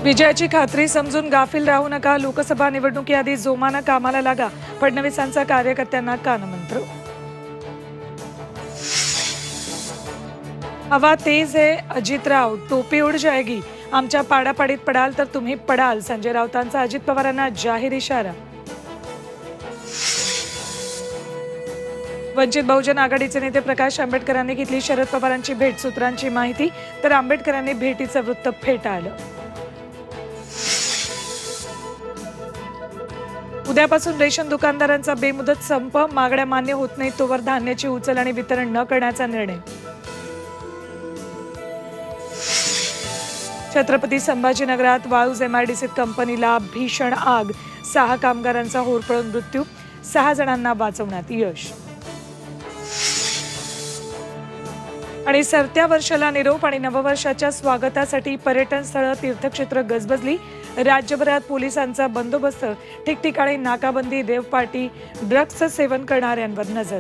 विजयाची खात्री समजून गाफील राहू नका. लोकसभा निवडणुकीआधी जोमानं कामाला लागा. फडणवीसांचा कार्यकर्त्यांना कानमंत्र. हवा तेज है, अजित राव टोपी उड जाएगी. आमच्या पाडापाडीत पडाल तर तुम्ही पडाल. संजय राऊतांचा अजित पवारांना जाहीर इशारा. वंचित बहुजन आघाडीचे नेते प्रकाश आंबेडकरांनी घेतली शरद पवारांची भेट. सूत्रांची माहिती, तर आंबेडकरांनी भेटीचं वृत्त फेटाळलं. उद्यापासून रेशन दुकानदारांचा बेमुदत संप. मागण्या मान्य होत नाहीत तोवर धान्याची उचल आणि वितरण न करण्याचा निर्णय. छत्रपती संभाजीनगरात वाळूज एमआयडीसीत कंपनीला भीषण आग. 6 कामगारांचा होरपळून मृत्यू. 6 जणांना वाचवण्यात यश. आणि सरत्या वर्षाला निरोप आणि नववर्षाच्या स्वागतासाठी पर्यटन स्थळं, तीर्थक्षेत्र गजबजली. राज्यभरात पोलिसांचा बंदोबस्त. ठिकठिकाणी नाकाबंदी. देवपाटी. ड्रग्जचं सेवन करणाऱ्यांवर नजर.